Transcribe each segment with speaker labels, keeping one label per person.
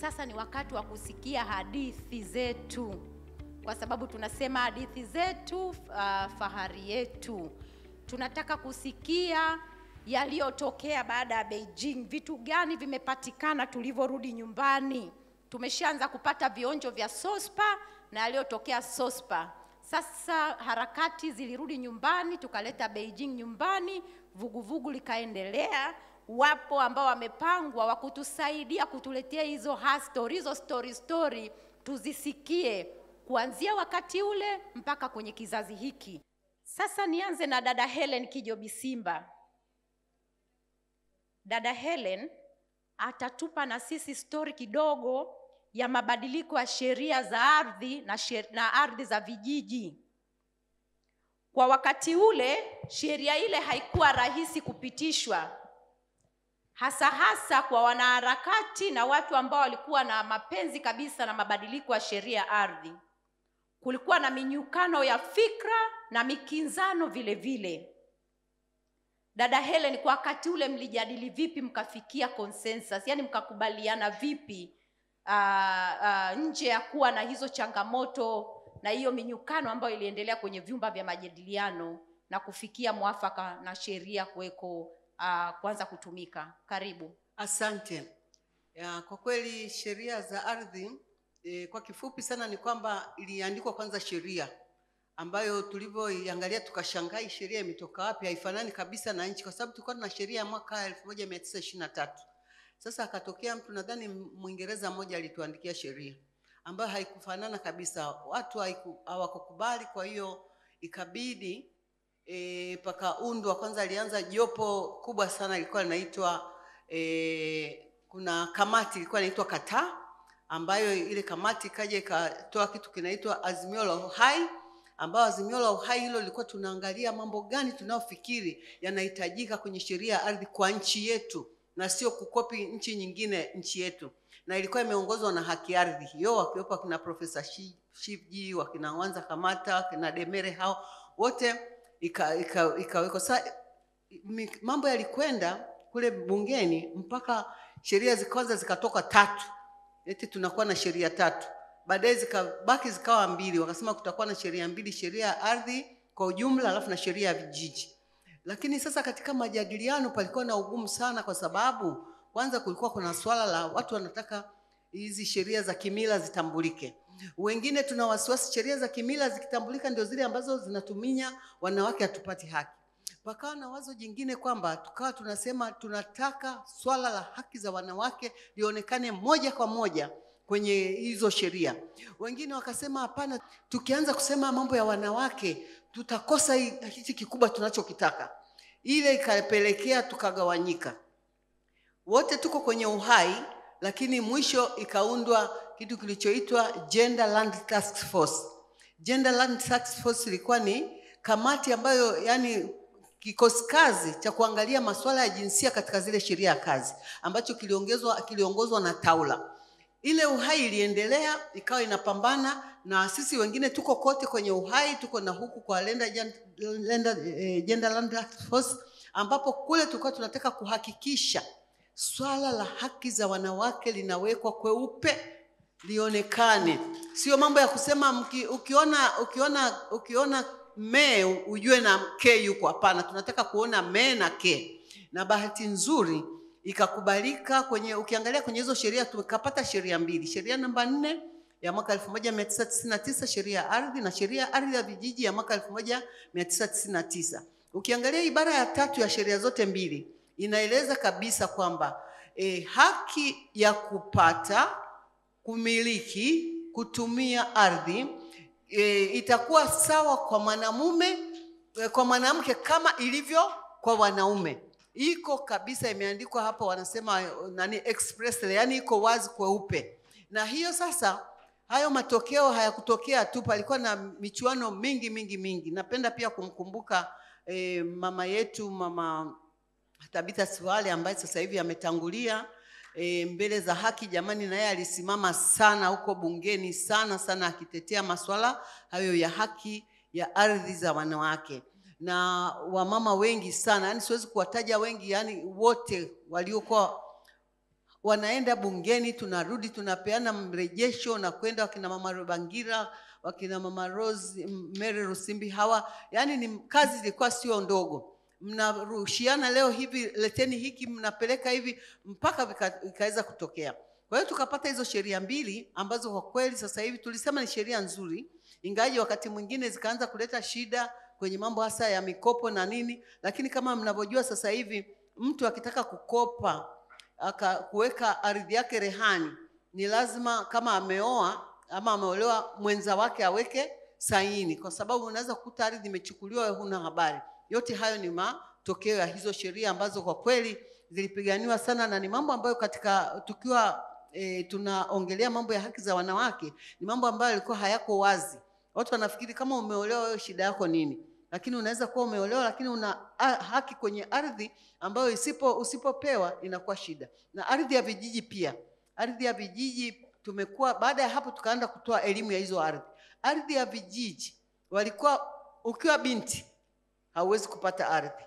Speaker 1: Sasa ni wakati wa kusikia hadithi zetu, kwa sababu tunasema hadithi zetu fahari yetu. Tunataka kusikia yaliyotokea baada ya Beijing, vitu gani vimepatikana tulivyorudi nyumbani. Tumeshaanza kupata vionjo vya SOSPA na yaliyotokea SOSPA. Sasa harakati zilirudi nyumbani, tukaleta Beijing nyumbani, vuguvugu likaendelea. Wapo ambao wamepangwa wa kutusaidia kutuletea hizo story tuzisikie kuanzia wakati ule mpaka kwenye kizazi hiki. Sasa nianze na dada Helen Kijobisimba. Dada Helen atatupa na sisi story kidogo ya mabadiliko ya sheria za ardhi na ardhi za vijiji. Kwa wakati ule sheria ile haikuwa rahisi kupitishwa, hasa kwa wanaharakati na watu ambao walikuwa na mapenzi kabisa na mabadiliko ya sheria ya ardhi. Kulikuwa na minyukano ya fikra na mikinzano vile vile. Dada Helen, kwa wakati ule mlijadili vipi mkafikia consensus? Yani mkakubaliana vipi nje ya kuwa na hizo changamoto na hiyo minyukano ambayo iliendelea kwenye vyumba vya majadiliano na kufikia mwafaka na sheria kuweko kuanza kutumika? Karibu.
Speaker 2: Asante. Kwa kweli sheria za ardhi kwa kifupi sana ni kwamba iliandikwa kwanza sheria ambayo tulivyoiangalia tukashangaa sheria imetoka wapi, haifanani kabisa na nchi, kwa sababu tulikuwa na sheria ya mwaka 1923. Sasa akatokea mtu, nadhani Mwingereza mmoja, alituandikia sheria ambayo haikufanana kabisa, watu hawakukubali. Kwa hiyo ikabidi pakaundwa, kwanza alianza jopo kubwa sana, ilikuwa linaitwa kuna kamati ilikuwa inaitwa Kataa, ambayo ile kamati kaja ikatoa kitu kinaitwa Azimio la Uhai, ambao Azimio la Uhai hilo lilikuwa tunaangalia mambo gani tunaofikiri yanahitajika kwenye sheria ya ardhi kwa nchi yetu na sio kukopi nchi nyingine nchi yetu. Na ilikuwa imeongozwa na Haki Ardhi hiyo, wakiwepo kina Profesa Shivji, wakina Wanza Kamata, kina Demere, hao wote ikawekwa. Sasa mambo yalikwenda kule bungeni mpaka sheria zikaanza zikatoka 3. Eti tunakuwa na sheria 3. Baadaye zikabaki zikawa 2. Wakasema kutakuwa na sheria 2, sheria ya ardhi kwa ujumla alafu na sheria ya vijiji. Lakini sasa katika majadiliano palikuwa na ugumu sana, kwa sababu kwanza kulikuwa kuna swala la watu wanataka hizi sheria za kimila zitambulike. Wengine tuna wasiwasi sheria za kimila zikitambulika ndio zile ambazo zinatuminya wanawake hatupati haki. Pakawa na wazo jingine kwamba tukawa tunasema tunataka swala la haki za wanawake lionekane moja kwa moja kwenye hizo sheria. Wengine wakasema hapana, tukianza kusema mambo ya wanawake tutakosa hichi kikubwa tunachokitaka. Ile ikapelekea tukagawanyika. Wote tuko kwenye uhai, lakini mwisho ikaundwa kitu kilichoitwa Gender Land Task Force. Gender Land Task Force ilikuwa ni kamati ambayo, yani kikosi kazi cha kuangalia masuala ya jinsia katika zile sheria ya kazi, ambacho kiliongozwa na Taula. Ile uhai iliendelea ikawa inapambana na sisi wengine tuko kote kwenye uhai, tuko na huku kwa Gender Land Task Force, ambapo kule tulikuwa tunataka kuhakikisha swala la haki za wanawake linawekwa kweupe lionekane. Sio mambo ya kusema ukiona me ujue na ke yuko, hapana. Tunataka kuona me na ke. Na bahati nzuri ikakubalika ukiangalia kwenye hizo sheria tukapata sheria 2. Sheria namba 4 ya mwaka 1999, sheria ya ardhi, na sheria ya ardhi ya vijiji ya mwaka 1999. Ukiangalia ibara ya 3 ya sheria zote 2 inaeleza kabisa kwamba haki ya kupata, kumiliki, kutumia ardhi itakuwa sawa kwa mwanamume kwa mwanamke kama ilivyo kwa wanaume. Iko kabisa imeandikwa hapa, wanasema express, yani iko wazi kweupe. Na hiyo sasa hayo matokeo hayakutokea tu, palikuwa na michuano mingi. Napenda pia kumkumbuka mama yetu, Mama Tabitha Siwale, ambaye sasa hivi ametangulia mbele za haki. Jamani, na yeye alisimama sana huko bungeni sana akitetea masuala hayo ya haki ya ardhi za wanawake. Na wamama wengi sana, yani siwezi kuwataja wengi, yani wote waliokuwa wanaenda bungeni, tunarudi tunapeana mrejesho na kwenda wakina mama Rubangira, wakina mama Rose, Mary Rusimbi hawa. Yani ni kazi zilikuwa sio ndogo. Mnarushiana leo hivi, leteni hiki, mnapeleka hivi mpaka ikaweza kutokea. Kwa hiyo tukapata hizo sheria mbili ambazo kwa kweli sasa hivi tulisema ni sheria nzuri, ingawaje wakati mwingine zikaanza kuleta shida kwenye mambo hasa ya mikopo na nini, lakini kama mnavyojua sasa hivi mtu akitaka kukopa kuweka ardhi yake rehani, ni lazima kama ameoa ama ameolewa mwenza wake aweke saini, kwa sababu unaweza kukuta ardhi imechukuliwa wewe huna habari. Yote hayo ni matokeo ya hizo sheria ambazo kwa kweli zilipiganiwa sana, na ni mambo ambayo katika tukiwa tunaongelea mambo ya haki za wanawake, ni mambo ambayo yalikuwa hayako wazi. Watu wanafikiri kama umeolewa wewe shida yako nini, lakini unaweza kuwa umeolewa lakini una haki kwenye ardhi ambayo usipopewa inakuwa shida. Na ardhi ya vijiji pia, ardhi ya vijiji tumekuwa, baada ya hapo tukaanza kutoa elimu ya hizo ardhi. Ardhi ya vijiji walikuwa, ukiwa binti hauwezi kupata ardhi,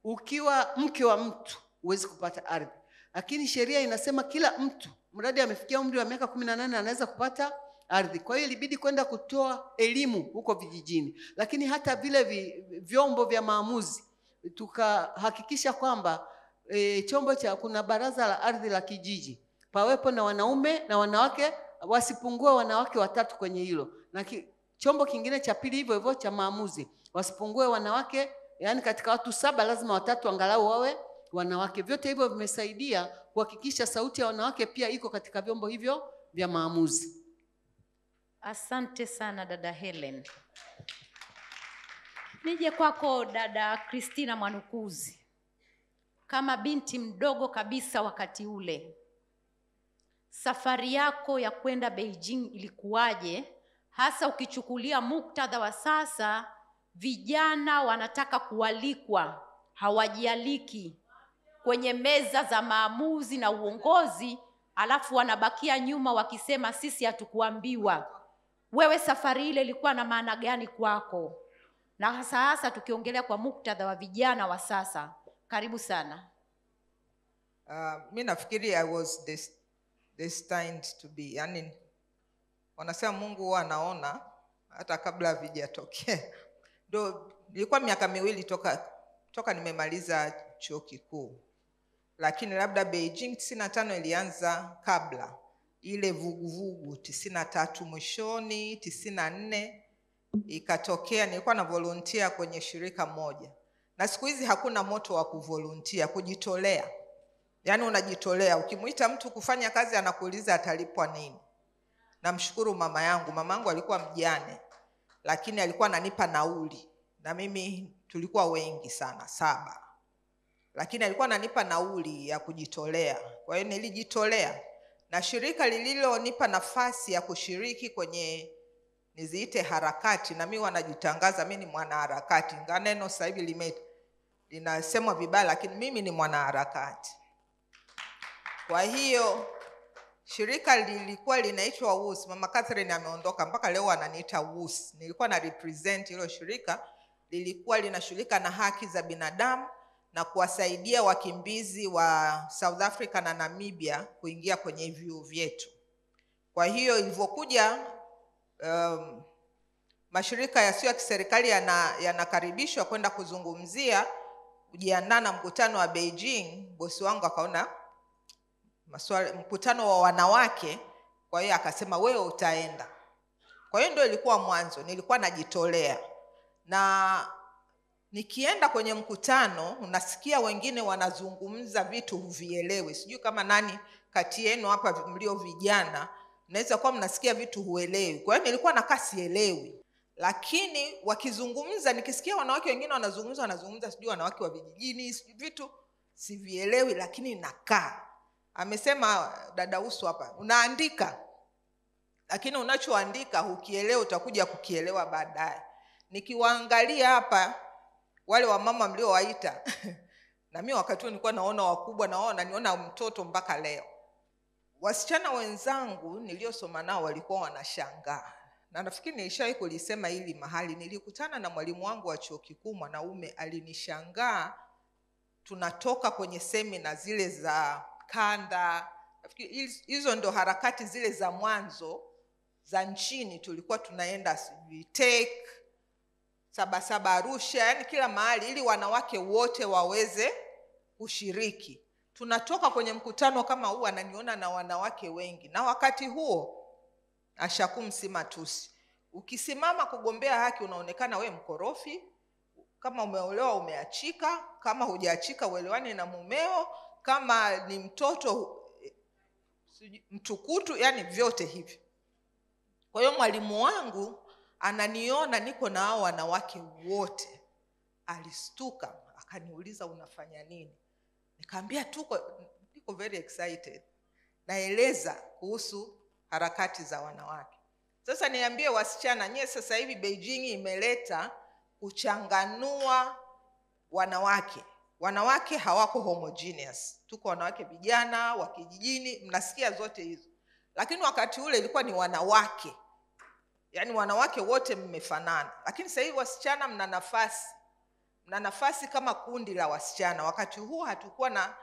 Speaker 2: ukiwa mke wa mtu huwezi kupata ardhi, lakini sheria inasema kila mtu mradi amefikia umri wa miaka 18 anaweza kupata ardhi. Kwa hiyo ilibidi kwenda kutoa elimu huko vijijini, lakini hata vile vyombo vya maamuzi tukahakikisha kwamba chombo cha kuna baraza la ardhi la kijiji pawepo na wanaume na wanawake, wasipungue wanawake 3 kwenye hilo, na chombo kingine cha pili hivyo hivyo cha maamuzi wasipungue wanawake, yani katika watu 7 lazima 3 angalau wawe wanawake. Vyote hivyo vimesaidia kuhakikisha sauti ya wanawake pia iko katika vyombo hivyo vya maamuzi.
Speaker 1: Asante sana dada Helen. Nije kwako dada Christina Mwanukuzi. Kama binti mdogo kabisa wakati ule, safari yako ya kwenda Beijing ilikuwaje, hasa ukichukulia muktadha wa sasa? Vijana wanataka kualikwa, hawajialiki kwenye meza za maamuzi na uongozi, alafu wanabakia nyuma wakisema sisi hatukuambiwa. Wewe safari ile ilikuwa na maana gani kwako, na hasa tukiongelea kwa muktadha wa vijana wa sasa? Karibu sana.
Speaker 3: Mimi nafikiri I was destined to be, yani wanasema Mungu huwa anaona hata kabla vijatokea. Ndio nilikuwa miaka 2 toka nimemaliza chuo kikuu, lakini labda Beijing 95 ilianza kabla, ile vuguvugu 93 mwishoni 94 ikatokea. Nilikuwa na volunteer kwenye shirika moja, na siku hizi hakuna moto wa kuvolunteer, kujitolea. Yani unajitolea, ukimuita mtu kufanya kazi anakuuliza atalipwa nini. Namshukuru mama yangu alikuwa mjane, lakini alikuwa ananipa nauli, na mimi tulikuwa wengi sana 7, lakini alikuwa ananipa nauli ya kujitolea. Kwa hiyo nilijitolea, na shirika lililonipa nafasi ya kushiriki kwenye niziite harakati, na mimi wanajitangaza mimi ni mwanaharakati, ingawa neno sasa hivi linasemwa vibaya, lakini mimi ni mwanaharakati. Kwa hiyo shirika lilikuwa linaitwa WUS. Mama Catherine ameondoka, mpaka leo ananiita WUS. Nilikuwa na represent hilo shirika. Lilikuwa linashughulika na haki za binadamu na kuwasaidia wakimbizi wa South Africa na Namibia kuingia kwenye vyuo vyetu. Kwa hiyo ilivyokuja mashirika yasiyo ya kiserikali yanakaribishwa kwenda kuzungumzia kujiandaa na mkutano wa Beijing, bosi wangu akaona mkutano wa wanawake, kwa hiyo akasema wewe utaenda. Kwa hiyo ndio ilikuwa mwanzo, nilikuwa najitolea. Na nikienda kwenye mkutano unasikia wengine wanazungumza vitu huvielewi. Sijui kama nani kati yenu hapa mlio vijana naweza kuwa mnasikia vitu huelewi. Kwa hiyo nilikuwa nakaa sielewi, lakini wakizungumza nikisikia wanawake wengine wanazungumza sijui wanawake wa vijijini, sijui vitu sivielewi, lakini nakaa. Amesema dada Usu hapa, unaandika, lakini unachoandika hukielewa, utakuja kukielewa baadaye. Nikiwaangalia hapa wale wamama mliowaita na mimi wakati huo nilikuwa naona wakubwa, na wao wananiona mtoto mpaka leo. Wasichana wenzangu niliosoma nao walikuwa wanashangaa. Na nafikiri nilishawahi kulisema hili mahali. Nilikutana na mwalimu wangu wa chuo kikuu mwanaume, alinishangaa. Tunatoka kwenye semina zile za kanda hizo ndo harakati zile za mwanzo za nchini. Tulikuwa tunaenda sijui take Sabasaba, Arusha, yani kila mahali, ili wanawake wote waweze kushiriki. Tunatoka kwenye mkutano kama huu, ananiona na wanawake wengi, na wakati huo Ashakum si matusi. Ukisimama kugombea haki unaonekana we mkorofi. Kama umeolewa umeachika, kama hujaachika uelewani na mumeo, kama ni mtoto mtukutu, yani vyote hivi. Kwa hiyo mwalimu wangu ananiona niko na hao wanawake wote, alistuka akaniuliza unafanya nini? Nikamwambia niko very excited, naeleza kuhusu harakati za wanawake. Sasa niambie wasichana, nyie sasa hivi Beijing imeleta kuchanganua wanawake. Wanawake hawako homogeneous. Tuko wanawake vijana wa kijijini, mnasikia zote hizo. Lakini wakati ule ilikuwa ni wanawake. Yaani wanawake wote mmefanana. Lakini sasa hivi wasichana mna nafasi. Mna nafasi kama kundi la wasichana. Wakati huo hatukuwa na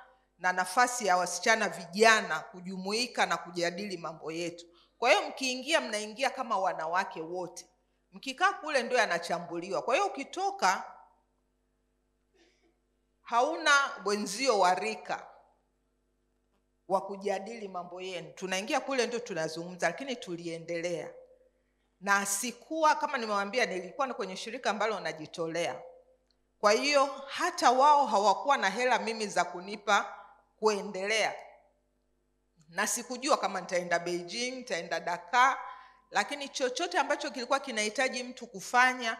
Speaker 3: nafasi ya wasichana vijana kujumuika na kujadili mambo yetu. Kwa hiyo mkiingia mnaingia kama wanawake wote. Mkikaa kule ndio yanachambuliwa. Kwa hiyo ukitoka hauna wenzio wa rika wa kujadili mambo yenu. Tunaingia kule ndio tunazungumza, lakini tuliendelea. Na sikuwa, kama nimewambia, nilikuwa kwenye shirika ambalo najitolea. Kwa hiyo hata wao hawakuwa na hela mimi za kunipa kuendelea. Na sikujua kama nitaenda Beijing, nitaenda Dakar, lakini chochote ambacho kilikuwa kinahitaji mtu kufanya,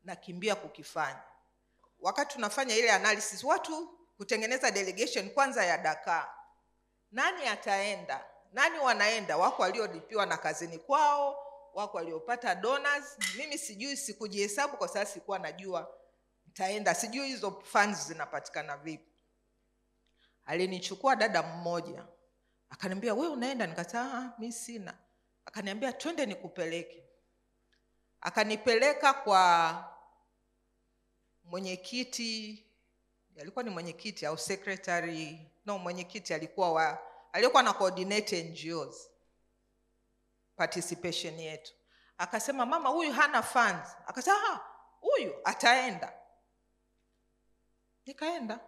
Speaker 3: nakimbia kukifanya. Wakati tunafanya ile analysis, watu kutengeneza delegation kwanza ya Dakar. Nani ataenda? Nani wanaenda? Wako waliolipiwa na kazini kwao, wako waliopata donors. Mimi sijui, sikujihesabu kwa sababu sikuwa najua nitaenda. Sijui hizo funds zinapatikana vipi. Alinichukua dada mmoja. Akaniambia, "Wewe unaenda?" Nikasema, "Mimi sina." Akaniambia, "Twende nikupeleke." Akanipeleka kwa mwenyekiti, alikuwa ni mwenyekiti au secretary, mwenyekiti alikuwa na coordinate NGOs participation yetu. Akasema, "Mama, huyu hana funds." Akasema, "Huyu ataenda." Nikaenda.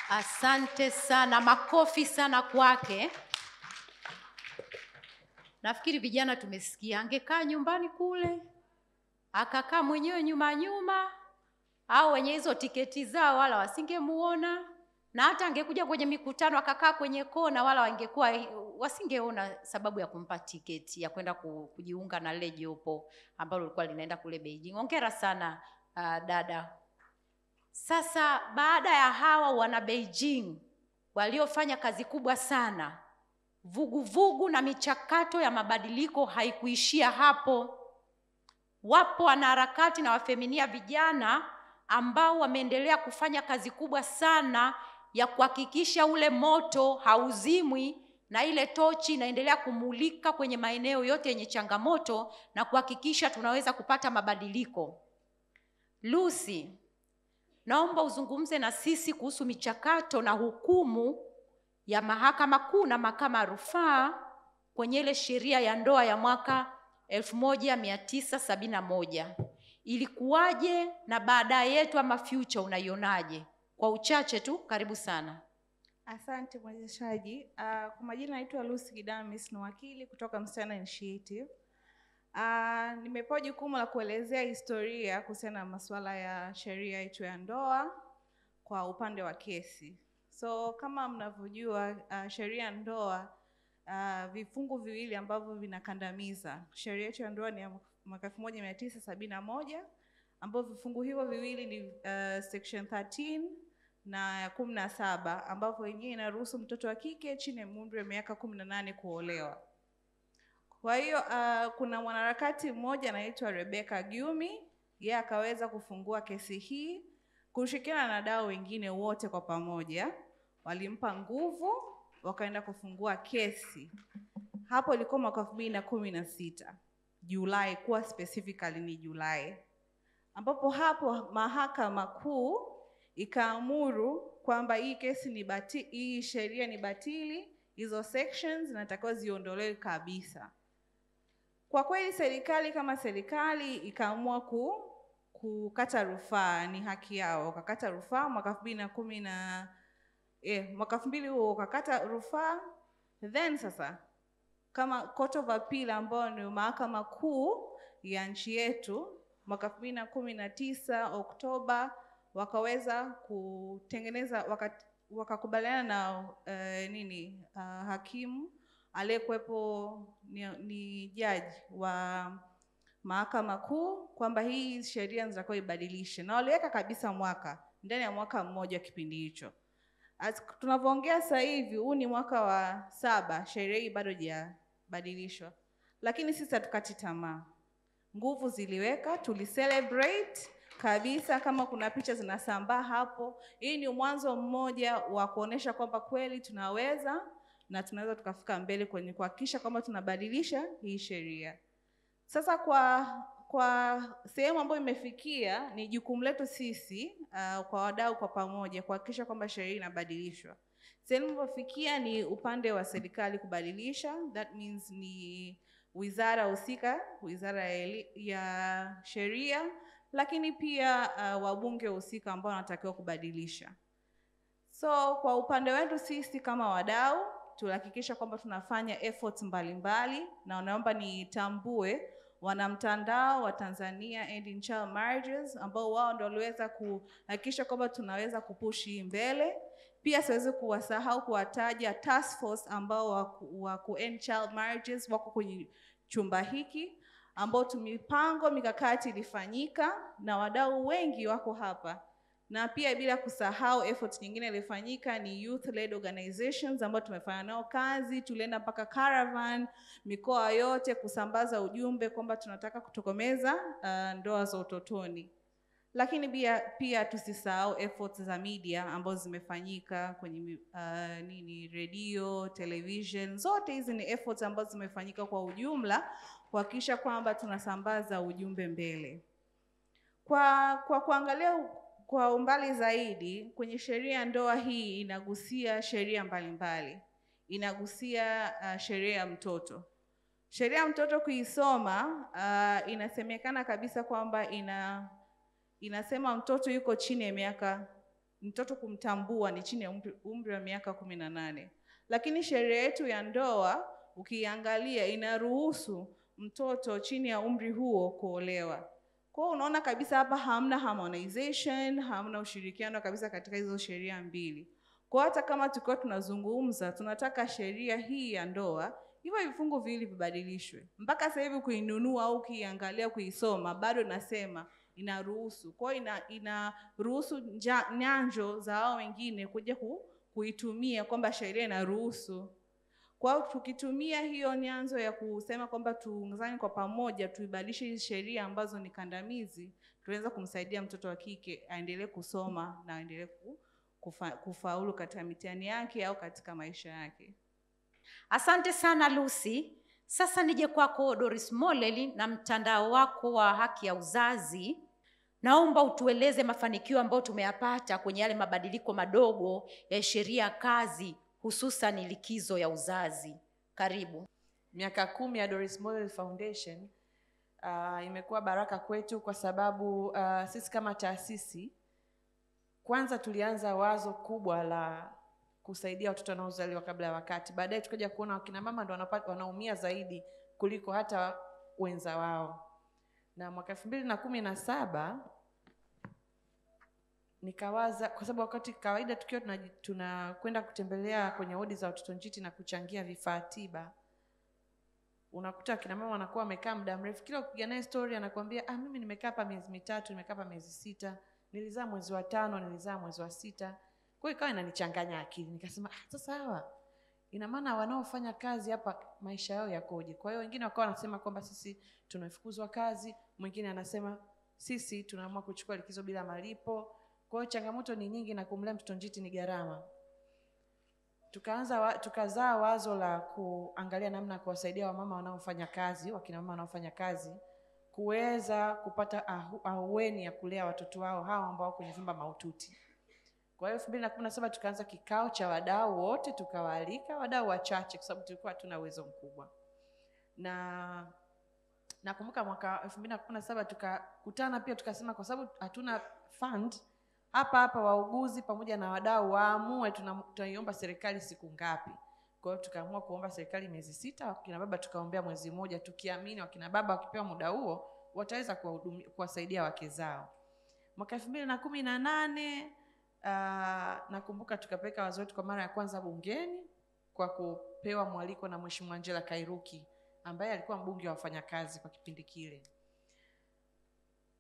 Speaker 1: Asante sana, makofi sana kwake. Nafikiri vijana tumesikia, angekaa nyumbani kule, akakaa mwenyewe nyuma, au wenye hizo tiketi zao wala wasingemuona, na hata angekuja kwenye mikutano akakaa kwenye kona, wala wasingeona sababu ya kumpa tiketi ya kwenda kujiunga na lile jopo ambalo lilikuwa linaenda kule Beijing. Hongera sana dada. Sasa baada ya hawa wana Beijing waliofanya kazi kubwa sana, vuguvugu na michakato ya mabadiliko haikuishia hapo. Wapo wanaharakati na wafeminia vijana ambao wameendelea kufanya kazi kubwa sana ya kuhakikisha ule moto hauzimwi na ile tochi inaendelea kumulika kwenye maeneo yote yenye changamoto na kuhakikisha tunaweza kupata mabadiliko. Lucy, naomba uzungumze na sisi kuhusu michakato na hukumu ya Mahakama Kuu na Mahakama ya Rufaa kwenye ile sheria ya ndoa ya mwaka 1971. Ilikuwaje na baadaye yetu ama future unaionaje? Kwa uchache tu, karibu sana.
Speaker 4: Asante mwezeshaji. Kwa majina naitwa Lucy Gidamis, ni wakili kutoka Msichana Initiative. Nimepewa jukumu la kuelezea historia kuhusiana na masuala ya sheria yetu ya ndoa kwa upande wa kesi. So kama mnavyojua, sheria ya ndoa vifungu viwili ambavyo vinakandamiza. Sheria yetu ya ndoa ni ya mwaka 1971 ambavyo vifungu hivyo viwili ni section 13 na 17 ambavyo yenyewe inaruhusu mtoto wa kike chini ya umri wa miaka 18 kuolewa. Kwa hiyo kuna mwanaharakati mmoja anaitwa Rebecca Gyumi, yeye akaweza kufungua kesi hii kushirikiana na wadau wengine wote kwa pamoja. Walimpa nguvu, wakaenda kufungua kesi. Hapo ilikuwa mwaka 2016, Julai, kuwa specifically ni Julai. Ambapo hapo Mahakama Kuu ikaamuru kwamba hii sheria ni batili, hizo sections zinatakiwa ziondolewe kabisa. Kwa kweli serikali kama serikali ikaamua kukata rufaa, ni haki yao. Wakakata rufaa mwaka 2010 huo wakakata rufaa. Then sasa kama Court of Appeal ambao ni mahakama kuu ya nchi yetu, mwaka 2019 Oktoba wakaweza kutengeneza, wakakubaliana na hakimu aliyekuwepo ni jaji wa mahakama kuu kwamba hii sheria zitakuwa ibadilishe, na waliweka kabisa mwaka, ndani ya mwaka mmoja kipindi hicho. Tunavyoongea sasa hivi huu ni mwaka wa 7, sheria hii bado haijabadilishwa. Lakini sisi hatukati tamaa. Nguvu ziliweka, tulicelebrate kabisa. Kama kuna picha zinasambaa hapo, hii ni mwanzo mmoja wa kuonesha kwamba kweli tunaweza na tunaweza tukafika mbele kwenye kuhakikisha kwamba tunabadilisha hii sheria. Sasa kwa sehemu ambayo imefikia, ni jukumu letu sisi kwa wadau kwa pamoja kuhakikisha kwamba sheria inabadilishwa. Sehemu ilipofikia ni upande wa serikali kubadilisha, that means ni wizara husika, wizara ya sheria, lakini pia wabunge husika ambao wanatakiwa kubadilisha. So kwa upande wetu sisi kama wadau tuhakikisha kwamba tunafanya efforts mbalimbali, na naomba nitambue wanamtandao wa Tanzania End in Child Marriages ambao wao ndio waliweza kuhakikisha kwamba tunaweza kupushi mbele. Pia siwezi kuwasahau kuwataja task force ambao wa ku end child marriages wako kwenye chumba hiki, ambao mipango mikakati ilifanyika na wadau wengi wako hapa. Na pia bila kusahau efforts nyingine ilifanyika ni youth led organizations ambao tumefanya nao kazi. Tulienda mpaka caravan mikoa yote kusambaza ujumbe kwamba tunataka kutokomeza ndoa za utotoni. Lakini pia tusisahau efforts za media ambazo zimefanyika kwenye radio, television. Zote hizi ni efforts ambazo zimefanyika kwa ujumla kuhakikisha kwamba tunasambaza ujumbe mbele. Kwa kuangalia kwa umbali zaidi, kwenye sheria ndoa hii inagusia sheria mbalimbali. Inagusia sheria ya mtoto. Sheria ya mtoto kuisoma inasemekana kabisa kwamba inasema mtoto yuko chini ya miaka, mtoto kumtambua ni chini ya umri wa miaka 18. Lakini sheria yetu ya ndoa ukiangalia inaruhusu mtoto chini ya umri huo kuolewa. Kwa hiyo unaona kabisa hapa hamna harmonization, hamna ushirikiano kabisa katika hizo sheria mbili. Kwa hata kama tulikuwa tunazungumza tunataka sheria hii ya ndoa hivyo vifungu viwili vibadilishwe, mpaka sasa hivi kuinunua au kuiangalia kuisoma bado nasema inaruhusu. Kwa hiyo inaruhusu nyanjo za hao wengine kuja kuitumia kwamba sheria inaruhusu. Kwa hiyo tukitumia hiyo nyanzo ya kusema kwamba tuungane kwa pamoja tuibadilishe hizi sheria ambazo ni kandamizi, tunaweza kumsaidia mtoto wa kike aendelee kusoma na aendelee kufaulu katika mitihani yake au katika maisha yake.
Speaker 1: Asante sana Lucy. Sasa nije kwako Doris Moleli na mtandao wako wa haki ya uzazi. Naomba utueleze mafanikio ambayo tumeyapata kwenye yale mabadiliko madogo ya sheria ya kazi, hususan likizo ya uzazi. Karibu.
Speaker 5: Miaka 10 ya Doris Moleli Foundation imekuwa baraka kwetu kwa sababu sisi kama taasisi kwanza tulianza wazo kubwa la kusaidia watoto wanaozaliwa kabla ya wakati. Baadaye tukaja kuona wakina mama ndio wanaumia zaidi kuliko hata wenza wao. Na mwaka 2017 nikawaza, kwa sababu wakati kawaida tukiwa tunakwenda kutembelea kwenye wodi za watoto njiti na kuchangia vifaa tiba, unakuta wakina mama wanakuwa wamekaa muda mrefu. Kila ukipiga naye story anakuambia mimi nimekaa hapa miezi 3, nimekaa hapa miezi 6, nilizaa mwezi wa 5, nilizaa mwezi wa 6. Kwa hiyo ikawa inanichanganya akili. Nikasema sasa hawa ina maana wanaofanya kazi hapa maisha yao yakoje? Kwa hiyo wengine wakawa wanasema kwamba sisi tunafukuzwa kazi, mwingine anasema sisi tunaamua kuchukua likizo bila malipo. Kwa hiyo changamoto ni nyingi na kumlea mtoto njiti ni gharama. Tukazaa wazo la kuangalia namna kuwasaidia wamama wanaofanya kazi, wakina mama wanaofanya kazi kuweza kupata ahueni ya kulea watoto wao hao ambao kwenye vyumba mahututi. Kwa hiyo 2017 tukaanza kikao cha wadau wote, tukawaalika wadau wachache kwa sababu tulikuwa hatuna uwezo mkubwa. Na nakumbuka mwaka 2017 tukakutana pia, tukasema kwa sababu hatuna fund hapa wauguzi pamoja na wadau waamue tunaiomba serikali siku ngapi. Kwa hiyo tukaamua kuomba serikali miezi 6, wakina baba tukaombea mwezi mmoja, tukiamini wakina baba wakipewa muda huo wataweza kuwasaidia wake zao. Mwaka 2018 nakumbuka tukapeleka wazo wetu kwa mara ya kwanza bungeni kwa kupewa mwaliko na Mheshimiwa Angela Kairuki ambaye alikuwa mbunge wa wafanyakazi kwa kipindi kile.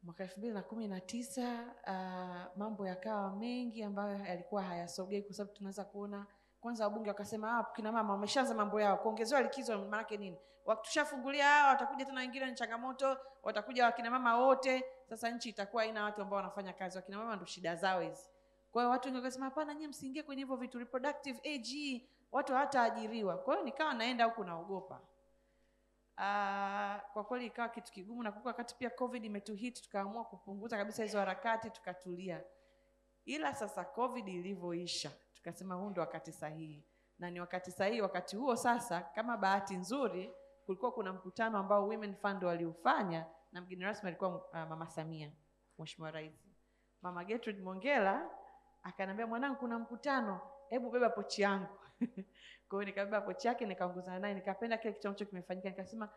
Speaker 5: Mwaka 2019 mambo yakawa mengi ambayo yalikuwa hayasogei kwa sababu tunaweza kuona kwanza wabunge wakasema kina mama wameshaanza mambo yao, kuongezewa likizo maana yake nini? Wakitushafungulia hao watakuja tena wengine ni changamoto, watakuja wakina mama wote, sasa nchi itakuwa haina watu ambao wanafanya kazi, wakina mama ndio shida zao hizi. Kwa hiyo watu wengi wakasema hapana, nyinyi msiingie kwenye hivyo vitu, reproductive age, watu hawataajiriwa. Kwa hiyo nikawa naenda huko naogopa. Kwa kweli ikawa kitu kigumu, na kwa wakati pia COVID imetuhit, tukaamua kupunguza kabisa hizo harakati, tukatulia. Ila sasa COVID ilivyoisha, tukasema huu ndio wakati sahihi. Na ni wakati sahihi wakati huo sasa, kama bahati nzuri kulikuwa kuna mkutano ambao Women Fund waliufanya na mgeni rasmi alikuwa Mama Samia, Mheshimiwa Rais. Mama Gertrude Mongela akaniambia, mwanangu kuna mkutano, hebu beba pochi yangu. Kwa hiyo nikabeba pochi yake, nikaongozana naye, nikapenda kile kitu ambacho kimefanyika. Nikasema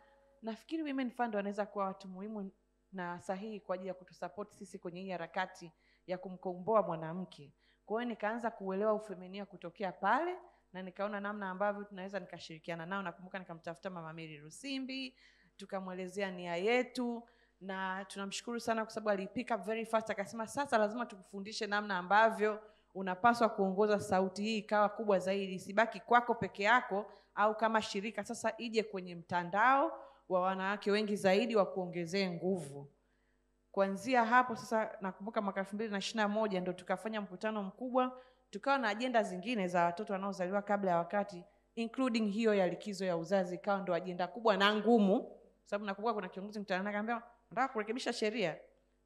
Speaker 5: nafikiri Women Fund wanaweza kuwa watu muhimu na sahihi kwa ajili ya kutusupport sisi kwenye hii harakati ya kumkomboa mwanamke. Kwa hiyo nikaanza kuelewa ufeminia kutokea pale, na nikaona namna ambavyo tunaweza nikashirikiana nao. Nakumbuka nikamtafuta Mama Mary Rusimbi, tukamwelezea nia yetu, na tunamshukuru sana kwa sababu alipick up very fast. Akasema sasa lazima tukufundishe namna ambavyo unapaswa kuongoza sauti hii ikawa kubwa zaidi, isibaki kwako peke yako au kama shirika, sasa ije kwenye mtandao wa wanawake wengi zaidi wa kuongezea nguvu. Kuanzia hapo sasa nakumbuka mwaka 2021 ndio tukafanya mkutano mkubwa, tukawa na agenda zingine za watoto wanaozaliwa kabla ya wakati, including hiyo ya likizo ya uzazi, ikawa ndio agenda kubwa na ngumu. Sababu nakumbuka kuna kiongozi mtaani akamwambia, nataka kurekebisha sheria,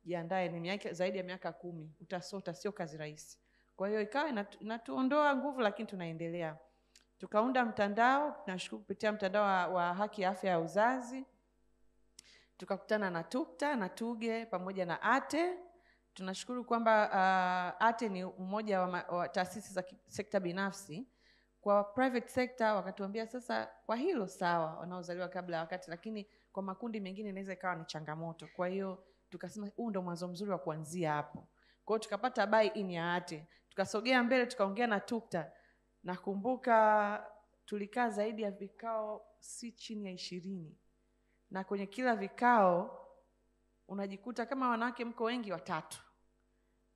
Speaker 5: jiandae, ni zaidi ya miaka 10, utasota, sio kazi rahisi. Kwa hiyo ikawa inatuondoa nguvu, lakini tunaendelea. Tukaunda mtandao, tunashukuru kupitia mtandao wa haki ya afya ya uzazi. Tukakutana na TUKTA na TUGE pamoja na ATE. Tunashukuru kwamba ATE ni umoja wa taasisi za sekta binafsi. Kwa private sector wakatuambia sasa kwa hilo sawa, wanaozaliwa kabla ya wakati, lakini kwa makundi mengine inaweza ikawa ni changamoto. Kwa hiyo tukasema huu ndio mwanzo mzuri wa kuanzia hapo. Kwa hiyo tukapata buy-in ya ATE. Tukasogea mbele, tukaongea na TUKTA. Nakumbuka tulikaa zaidi ya vikao si chini ya 20. Na kwenye kila vikao unajikuta kama wanawake mko wengi 3.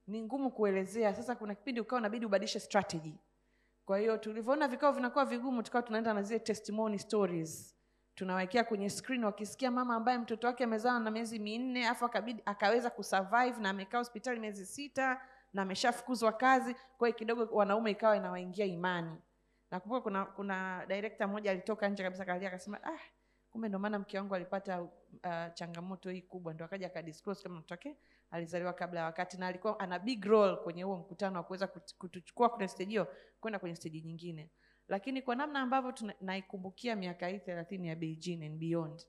Speaker 5: Ni ngumu kuelezea. Sasa kuna kipindi ukao inabidi ubadilishe strategy. Kwa hiyo tulivyoona vikao vinakuwa vigumu, tukao tunaenda na zile testimony stories. Tunawekea kwenye screen, wakisikia mama ambaye mtoto wake amezaa na miezi 4 afu akaweza kusurvive na amekaa hospitali miezi 6 na ameshafukuzwa kazi. Kwa hiyo kidogo wanaume ikawa inawaingia imani. Nakumbuka kuna director mmoja alitoka nje kabisa kalia akasema kumbe ndo maana mke wangu alipata changamoto hii kubwa, ndo akaja akadisclose kama mtoto wake alizaliwa kabla ya wakati, na alikuwa ana big role kwenye huo mkutano wa kuweza kutuchukua kwenye stage hiyo kwenda kwenye stage nyingine. Lakini kwa namna ambavyo tunaikumbukia miaka hii 30 ya Beijing and beyond,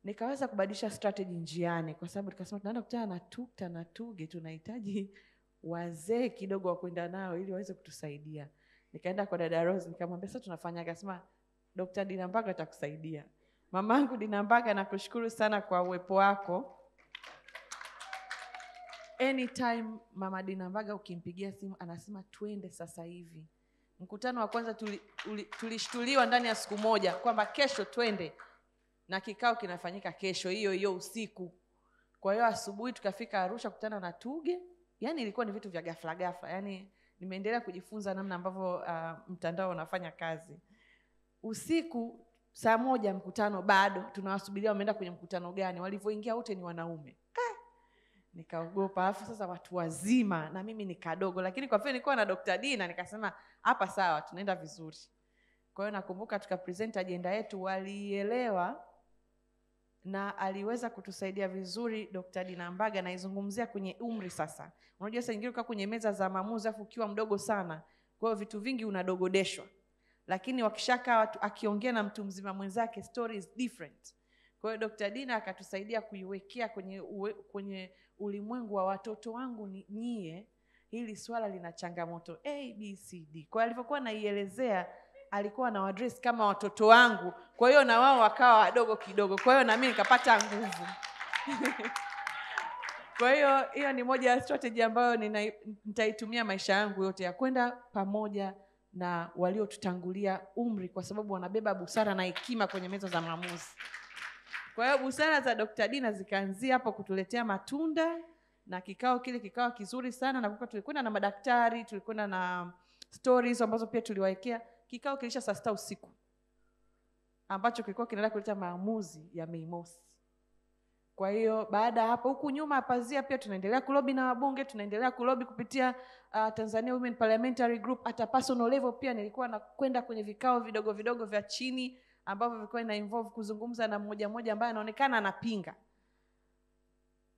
Speaker 5: nikaweza kubadilisha strategy njiani, kwa sababu tukasema tunaenda kukutana na TUKTA na TUGE, tunahitaji wazee kidogo wa kwenda nao ili waweze kutusaidia. Nikaenda kwa dada Rose nikamwambia sasa tunafanya, akasema Dr. Dinambaga atakusaidia. Mamangu Dinambaga, nakushukuru sana kwa uwepo wako. Anytime Mama Dinambaga ukimpigia simu anasema twende sasa hivi. Mkutano wa kwanza tulishtuliwa ndani ya siku moja kwamba kesho twende, na kikao kinafanyika kesho hiyo usiku. Kwa hiyo asubuhi tukafika Arusha kukutana na TUGE. Yaani ilikuwa ni vitu vya ghafla ghafla. Yaani nimeendelea kujifunza namna ambavyo mtandao unafanya kazi. Usiku saa 1 mkutano bado tunawasubiria wameenda kwenye mkutano gani. Walivyoingia wote ni wanaume. Nikaogopa. Alafu sasa watu wazima na mimi ni kadogo, lakini kwa vile nilikuwa na Dr. Dina nikasema hapa sawa, tunaenda vizuri. Kwa hiyo nakumbuka tukapresent agenda yetu, walielewa na aliweza kutusaidia vizuri Dr. Dina Mbaga. Naizungumzia kwenye umri sasa. Unajua sasa ingine ukaa kwenye meza za maamuzi afu ukiwa mdogo sana, kwa hiyo vitu vingi unadogodeshwa. Lakini wakishaka akiongea na mtu mzima mwenzake, story is different. Kwa hiyo Dr. Dina akatusaidia kuiwekea kwenye ulimwengu wa watoto wangu ni nyie, hili swala lina changamoto A, B, C, D. Kwa hiyo alivyokuwa naielezea, alikuwa na address kama watoto wangu. Kwa hiyo na wao wakawa wadogo kidogo. Kwa hiyo na mimi nikapata nguvu. Kwa hiyo ni moja ya strategy ambayo nitaitumia maisha yangu yote, ya kwenda pamoja na waliotutangulia umri, kwa sababu wanabeba busara na hekima kwenye meza za maamuzi. Kwa hiyo busara za Dr. Dina zikaanzia hapo kutuletea matunda, na kikao kizuri sana. Na tulikwenda na madaktari, tulikwenda na stories ambazo pia tuliwaekea. Kikao kilisha saa 6 usiku, ambacho kilikuwa kinaenda kuleta maamuzi ya Mei Mosi. Kwa hiyo baada hapo, huku nyuma pazia, pia tunaendelea kulobi na wabunge, tunaendelea kulobi kupitia Tanzania Women Parliamentary Group. At a personal level pia nilikuwa nakwenda kwenye vikao vidogo vidogo vya chini, ambavyo vilikuwa ina involve kuzungumza na mmoja ambaye anaonekana anapinga.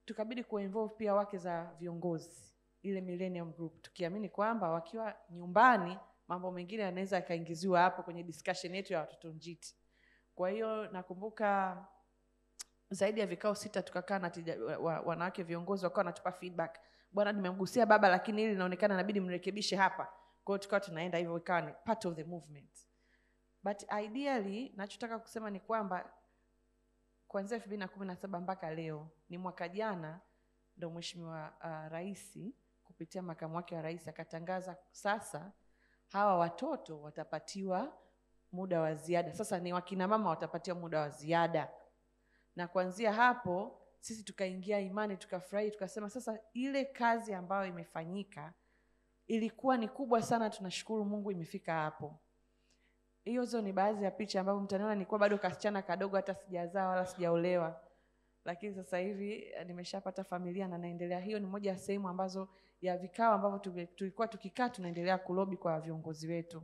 Speaker 5: Tukabidi involve pia wake za viongozi, ile Millennium Group, tukiamini kwamba wakiwa nyumbani mambo mengine yanaweza yakaingiziwa hapo kwenye discussion yetu ya watoto njiti. Kwa hiyo nakumbuka zaidi ya vikao 6 tukakaa na wanawake viongozi wakawa wanatupa feedback. Bwana, nimemgusia baba, lakini hili linaonekana inabidi mrekebishe hapa. Kwa hiyo tukawa tunaenda hivyo, ikawa ni part of the movement. But ideally nachotaka kusema ni kwamba kuanzia 2017 mpaka leo, ni mwaka jana ndio Mheshimiwa Rais kupitia makamu wake wa rais akatangaza sasa hawa watoto watapatiwa muda wa ziada. Sasa ni wakina mama watapatiwa muda wa ziada. Na kuanzia hapo sisi tukaingia imani, tukafurahi, tukasema sasa ile kazi ambayo imefanyika ilikuwa ni kubwa sana, tunashukuru Mungu imefika hapo. Hizo ni baadhi ya picha ambapo mtaniona nilikuwa bado kasichana kadogo, hata sijazaa wala sijaolewa. Lakini sasa hivi nimeshapata familia na naendelea. Hiyo ni moja ya sehemu ambazo ya vikao ambavyo tulikuwa tukikaa tunaendelea kulobi kwa viongozi wetu.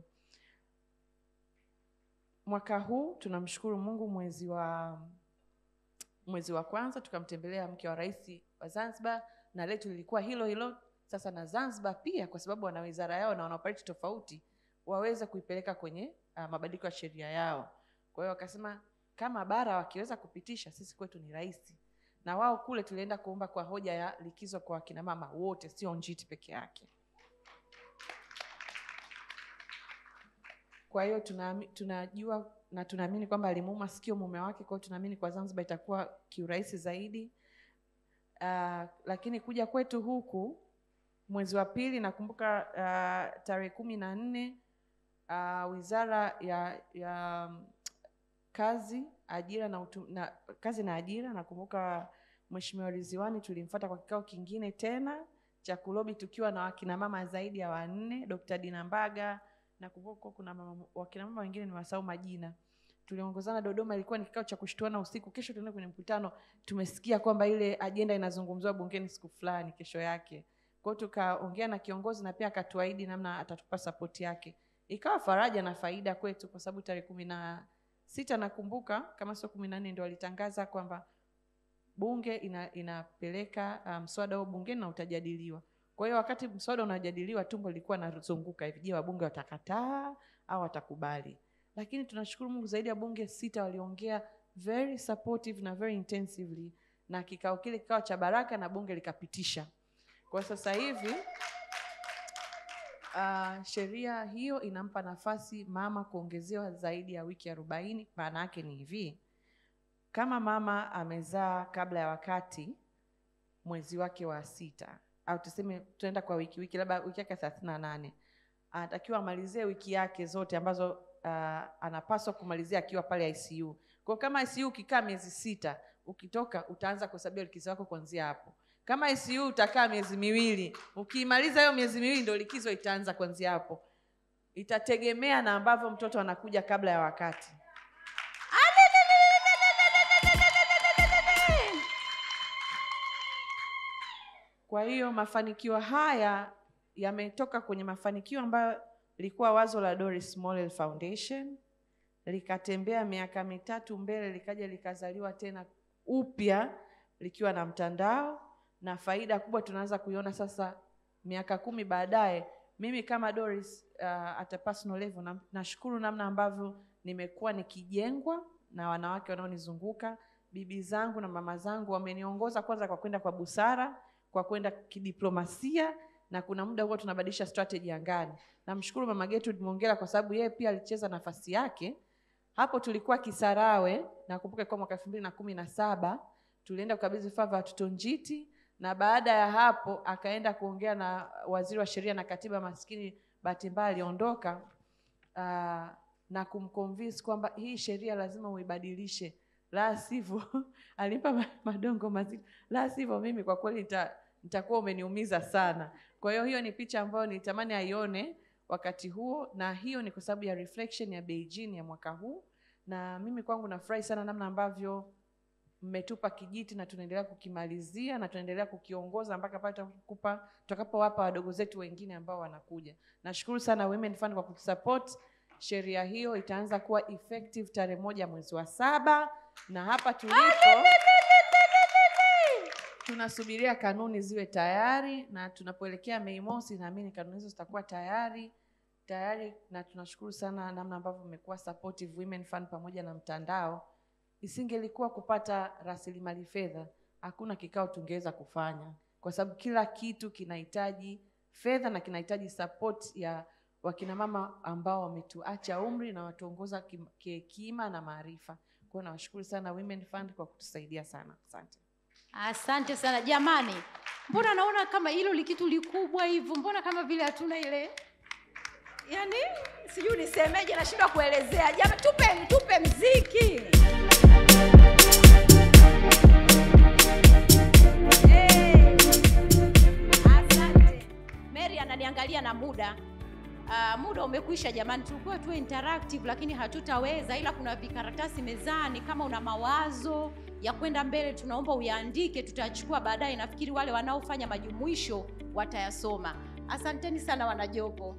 Speaker 5: Mwaka huu tunamshukuru Mungu, mwezi wa kwanza tukamtembelea mke wa rais wa Zanzibar, na letu lilikuwa hilo. Sasa na Zanzibar pia, kwa sababu wana wizara yao na wana operate tofauti, waweza kuipeleka kwenye mabadiliko ya sheria yao. Kwa hiyo wakasema kama bara wakiweza kupitisha, sisi kwetu ni rahisi. Na wao kule tulienda kuomba kwa hoja ya likizo kwa kina mama wote, sio njiti peke yake. Kwa hiyo tunajua na tunaamini kwamba alimuuma sikio mume wake, kwa hiyo tunaamini kwa Zanzibar itakuwa kiurahisi zaidi. Lakini kuja kwetu huku mwezi wa pili, nakumbuka tarehe 14, Wizara ya Kazi, Ajira na Ajira, nakumbuka Mheshimiwa Ridhiwani tulimfuata kwa kikao kingine tena cha kulobi, tukiwa na wakina mama zaidi ya 4, Dr. Dina Mbaga, nakumbuka kuna wakina mama wengine ni wasahau majina. Tuliongozana Dodoma, ilikuwa ni kikao cha kushtuana usiku. Kesho tuende kwenye mkutano, tumesikia kwamba ile agenda inazungumzwa bungeni siku fulani kesho yake. Kwa hiyo tukaongea na kiongozi na pia akatuahidi namna atatupa support yake. Ikawa faraja na faida kwetu, kwa sababu tarehe 16 nakumbuka kama sio 14 ndio walitangaza kwamba bunge inapeleka mswada huo bungeni na utajadiliwa. Kwa hiyo wakati mswada unajadiliwa, tumbo lilikuwa nazunguka hivi, je, wabunge watakataa au watakubali? Lakini tunashukuru Mungu, zaidi ya bunge 6 waliongea very supportive na very intensively, na kikao cha baraka na bunge likapitisha. Kwa sasa hivi sheria hiyo inampa nafasi mama kuongezewa zaidi ya wiki 40. Maana yake ni hivi, kama mama amezaa kabla ya wakati mwezi wake wa 6, au tuseme tunaenda kwa wiki labda wiki yake 38, anatakiwa amalizie wiki yake zote ambazo anapaswa kumalizia akiwa pale ICU. Kwa kama ICU ukikaa miezi 6, ukitoka utaanza kuhesabia likizo yako kuanzia hapo. Kama ICU utakaa miezi 2, ukimaliza hiyo miezi 2 ndio likizo itaanza kuanzia hapo. Itategemea na ambavyo mtoto anakuja kabla ya wakati. Kwa hiyo mafanikio haya yametoka kwenye mafanikio ambayo ilikuwa wazo la Doris Mollel Foundation, likatembea miaka 3 mbele, likaja likazaliwa tena upya likiwa na mtandao, na faida kubwa tunaanza kuiona sasa miaka 10 baadaye. Mimi kama Doris at a personal level nashukuru namna ambavyo nimekuwa nikijengwa na wanawake wanaonizunguka. Bibi zangu na mama zangu wameniongoza kwanza kwa kwenda kwa busara, kwa kwenda kidiplomasia, na kuna muda huo tunabadilisha strategy angani. Namshukuru Mama Gertrude Mongela kwa sababu yeye pia alicheza nafasi yake. Hapo tulikuwa Kisarawe, nakumbuka kwa mwaka 2017 tulienda kukabidhi vifaa vya watoto njiti, na baada ya hapo akaenda kuongea na waziri wa sheria na katiba, maskini bahati mbaya aliondoka, na kumconvince kwamba hii sheria lazima uibadilishe, la sivyo alimpa madongo mazito, la sivyo mimi kwa kweli nitakuwa umeniumiza sana. Kwa hiyo ni picha ambayo nitamani aione wakati huo, na hiyo ni kwa sababu ya reflection ya Beijing ya mwaka huu. Na mimi kwangu nafurahi sana namna ambavyo mmetupa kijiti na tunaendelea kukimalizia na tunaendelea kukiongoza mpaka pale tutakapowapa wadogo zetu wengine ambao wanakuja. Nashukuru sana Women Fund kwa kutusupport. Sheria hiyo itaanza kuwa effective tarehe 1 mwezi wa 7, na hapa tulipo tunasubiria kanuni ziwe tayari, na tunapoelekea Mei Mosi naamini kanuni hizo zitakuwa tayari, na tunashukuru sana namna ambavyo mmekuwa supportive Women Fund pamoja na mtandao. Isingelikuwa kupata rasilimali fedha, hakuna kikao tungeweza kufanya, kwa sababu kila kitu kinahitaji fedha na kinahitaji support ya wakina mama ambao wametuacha umri na watuongoza kihekima na maarifa. Kwa hiyo nawashukuru sana Women Fund kwa kutusaidia sana. Asante.
Speaker 1: Asante sana jamani. Mbona naona kama hilo likitu likubwa hivyo, mbona kama vile hatuna ile, yani sijui nisemeje, nashindwa kuelezea. Jamani, tupe mziki. Asante. Mary ananiangalia na muda. Muda umekwisha jamani, tulikuwa tuwe interactive lakini hatutaweza, ila kuna vikaratasi mezani. Kama una mawazo ya kwenda mbele tunaomba uyaandike, tutachukua baadaye. Nafikiri wale wanaofanya majumuisho watayasoma. Asanteni sana wanajopo.